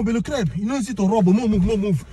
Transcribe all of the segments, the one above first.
but le crêpe. You know, it's to rob. Move.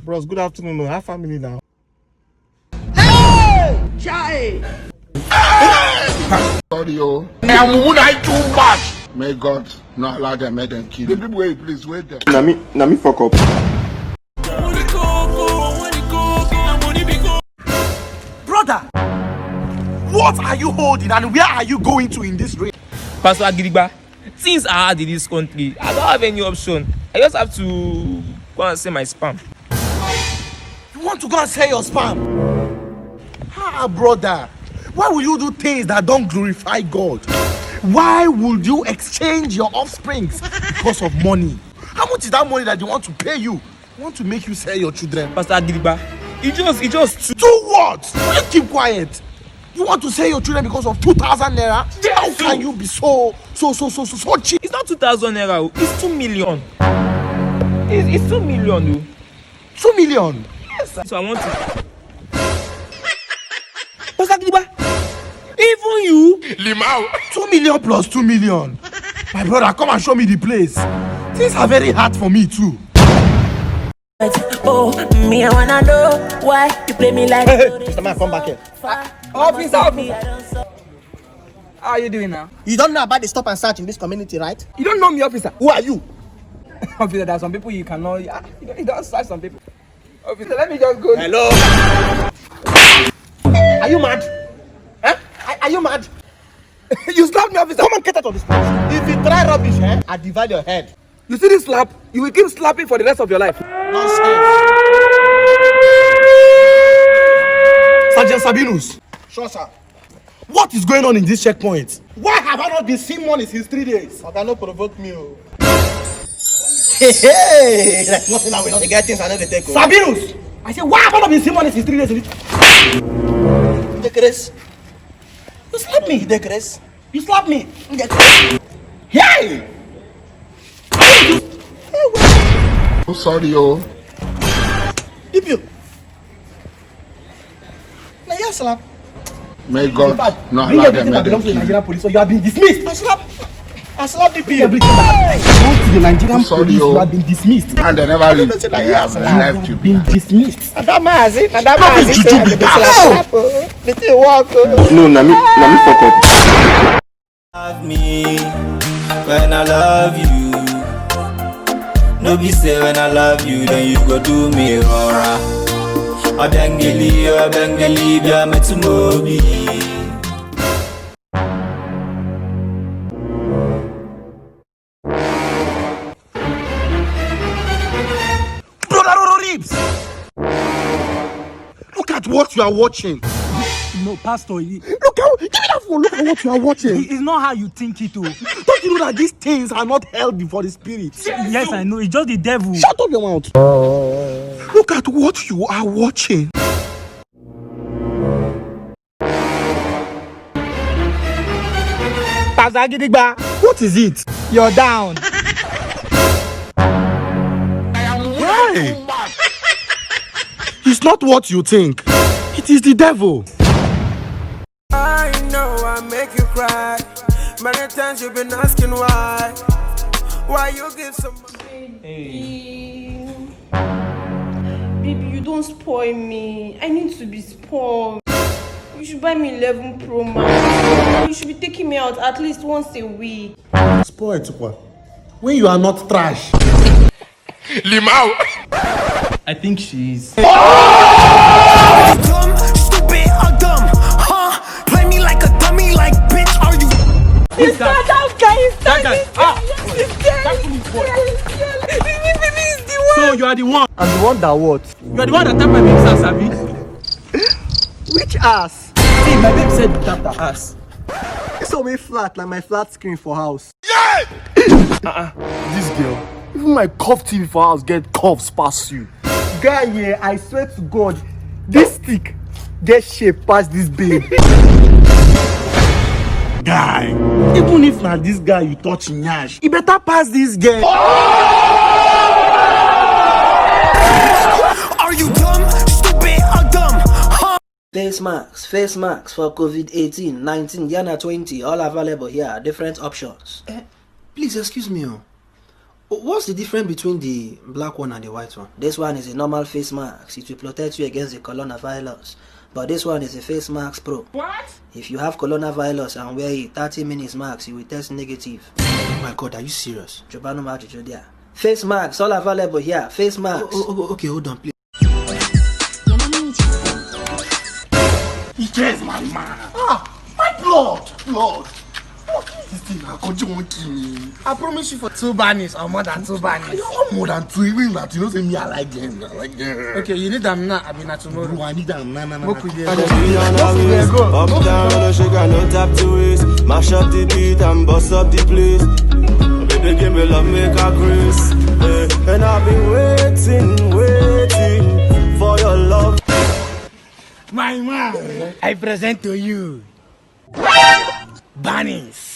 Bros, good afternoon. I have family now. Hey! Chai! Sorry, yo. I too much. May God not allow them make them kill. Baby, wait, please wait there. Na me fuck up. Brother, what are you holding and where are you going to in this race? Pastor Agirigba, things are hard in this country. I don't have any option. I just have to go and sell my spam. You want to go and sell your spam? Brother, why will you do things that don't glorify God? Why would you exchange your offsprings because of money? How much is that money that they want to pay you? They want to make you sell your children? Pastor Agirigba, it just do what? Will you keep quiet? You want to sell your children because of 2,000 naira? Yes. How can you be so cheap? It's not 2,000 naira. It's 2 million. It's 2 million, though. 2 million? Yes, sir. So I want to. Pastor Agirigba, even you. Limau. 2 million plus 2 million. My brother, come and show me the place. Things are very hard for me too. Oh, me, I wanna know why you play me like. Hey, Mr. Man, come back here. Officer. How are you doing now? You don't know about the stop and search in this community, right? You don't know me, officer. Who are you? Officer, there are some people you cannot. You don't search some people. Officer, let me just go. Hello? Are you mad? Huh? Are you mad? You slapped me, officer. Come and get out of this place. If you try rubbish, I divide your head. You see this slap? You will keep slapping for the rest of your life. Nonsense. Sergeant Sabinus. Sure, sir. What is going on in this checkpoint? Why have I not been seeing money since 3 days? I cannot provoke me. Hey! Like nothing I will not get things I never take. Sabinus! I said, why have I not been seeing money since 3 days? Decrease. You slapped me. Decrease. You slapped me. Hey! Oh, sorry, yo. Dip you. Now you slap. May God not Bring allow them everything that make them belongs to the kill. Nigerian police, so you have been dismissed. I slap the people. Everything that belongs to the Nigerian Sorry, police, yo. you have been dismissed. And they never leave. They have left you. Been dismissed. No, na me fuck up. Love me when I love you. No be say when I love you, then you go do me rora. Abengeli, bia metumobi. Brother Ribs! Look at what you are watching. No, Pastor, Give me that phone. Look at what you are watching. it's not how you think it. Don't you know that these things are not held before the spirit? Yes, I know. It's just the devil. Shut up your mouth. Look at what you are watching. Pastor Agirigba, What is it? you're down. Why? It's not what you think. It is the devil. I know I make you cry. Many times you've been asking why. Why you give some. Baby, you don't spoil me. I need to be spoiled. You should buy me 11 Pro Max. You should be taking me out at least once a week. Spoil it, what? When you are not trash. Limau. I think she is. Dumb, stupid, or dumb, huh? Play me like a dummy, like bitch, are you? It's not that guy. It's not So you are the one. I'm the one that what? You are the one that tapped my baby's ass, Abi. Which ass? See, my baby said you tapped her ass. It's always flat, like my flat screen for house. This girl, even my cuff TV for house get cuffs past you. Guy, yeah, I swear to God, this stick get shape past this babe. Guy, even if na this guy you touch nyash, he better pass this girl. Face masks for COVID-18, 19, Yana 20, all available here. Different options. Please excuse me. What's the difference between the black one and the white one? This one is a normal face mask. It will protect you against the coronavirus. But this one is a face mask pro. What? If you have coronavirus and wear it 30 minutes max, you will test negative. Oh my God, are you serious? Face masks, all available here. Face masks. Okay, hold on, please. He cares, my man. My blood. This thing, I can't kill me. I promise you for 2 bunnies or more than 2 bunnies. You want more than 2, even that you know say me I like them. Okay, you need them now. I mean, not tomorrow. Bro, I need them. Nah. Up down, no sugar, no tap to waste. Mash up the beat and bust up the place. Baby, give me love, make a grace. And I've been waiting for your love. My man, I present to you bunnies.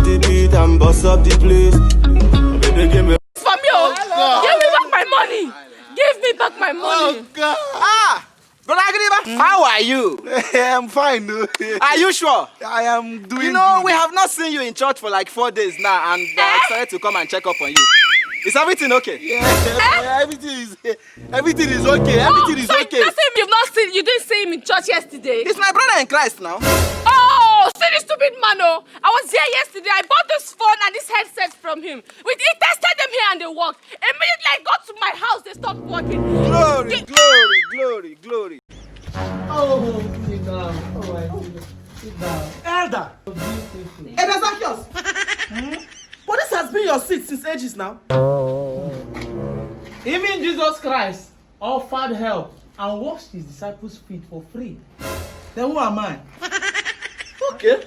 The beat and bust up the place. Baby, give me. From you. Give me back my money. Give me back my money. Oh God. Brother Agriba, how are you? I'm fine. Are you sure? I am doing. You know, good. we have not seen you in church for like 4 days now, and I decided to come and check up on you. Is everything okay? Yeah, everything is okay. Everything is So okay. you didn't see him in church yesterday? He's my brother in Christ now. Oh, see this stupid man. Oh, I was here yesterday. I bought this phone and this headset from him. We tested them here and they worked. Immediately I got to my house, they stopped working. Glory. Oh, sit down. Oh, my goodness. Sit down. Elder. Elder Zacchaeus. But this has been your seat since ages now. Even Jesus Christ offered help and washed his disciples' feet for free. Then who am I? Okay.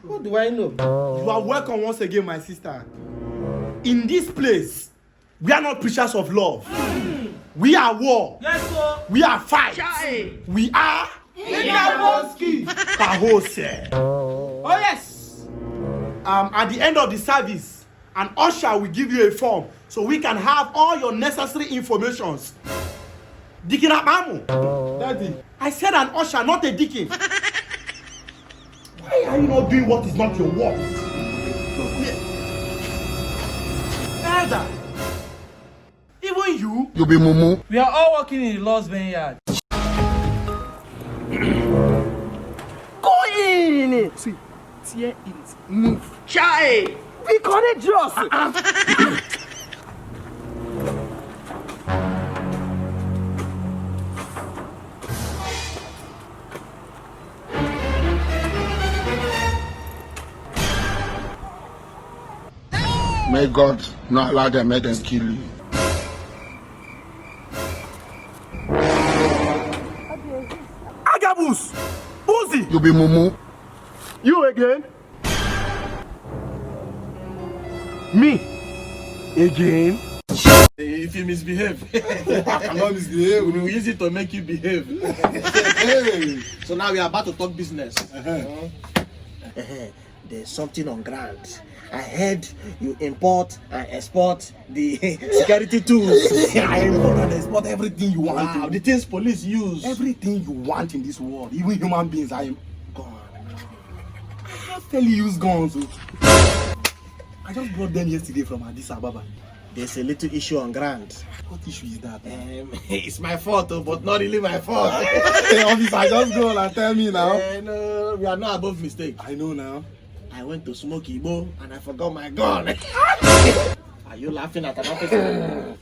What do I know? You are welcome once again, my sister. In this place, we are not preachers of love. We are war. Yes, sir. We are fight. We are Kahose. Oh, yes. At the end of the service, an usher will give you a form so we can have all your necessary informations. Deacon Amamu. Daddy, I said an usher, not a deacon. Why are you not doing what is not your work? Elder, even you be mumu. We are all working in the Lord's vineyard. Go in. See, tear it. Move. Chai. Be courageous. May God not allow them, make them kill you. Agabus, Uzi, You be mumu. you again? Me again? If you misbehave, I cannot misbehave. We will use it to make you behave. So now we are about to talk business. There's something on ground. I heard you import and export the security tools. I import and export everything you want. Wow, the things police use. Everything you want in this world, even human beings, I am gone. I fairly use guns. I just brought them yesterday from Addis Ababa. There's a little issue on ground. What issue is that? It's my fault, but not really my fault. Hey, officer, just go on and tell me now. No, we are not above mistake. I know now. I went to smoke Igbo and I forgot my gun. Are you laughing at an officer?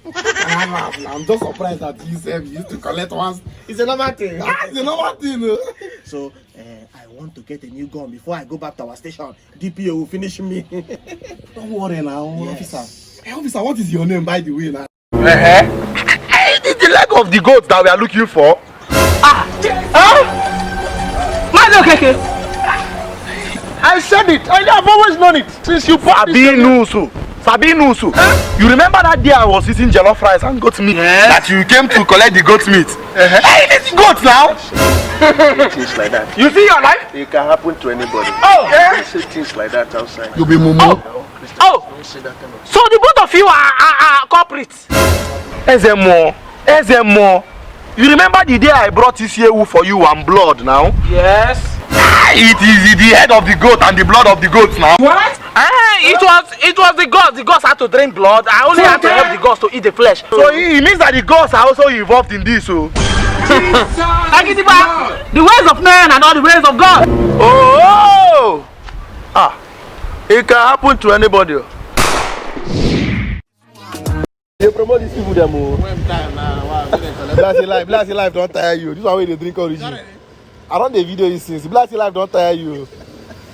I'm just surprised that you said you used to collect once. It's a normal thing. It's a normal thing. So, I want to get a new gun before I go back to our station. DPO will finish me. Don't worry now, Yes. officer. Hey, officer, what is your name, by the way? Now? Is it the leg of the goat that we are looking for? I said it. I have always known it since you bought this. Sabinusu, you remember that day I was eating jollof rice and goat meat? That you came to collect the goat meat? Hey, this goat now! Things like that. You see your life? It can happen to anybody. Oh! Don't say things like that outside. You be mumu. Oh! Don't say that kind of. So the both of you are culprits? Ezemo. You remember the day I brought this yewu for you and blood now? Yes. It is the head of the goat and the blood of the goat now. What? It was the gods. The gods had to drink blood. I only had to help the gods to eat the flesh. So it means that the gods are also involved in this. So. Agidiba, the ways of men are not the ways of God. Oh! It can happen to anybody. They promote these people them. Blast life don't tire you. This is why they drink origin. I run the video since. Blast life don't tire you.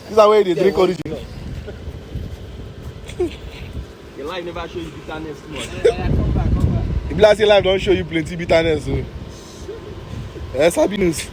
This is why they drink origin. Your life never show you bitterness too much. The blast life don't show you plenty bitterness. So. Yes, happiness.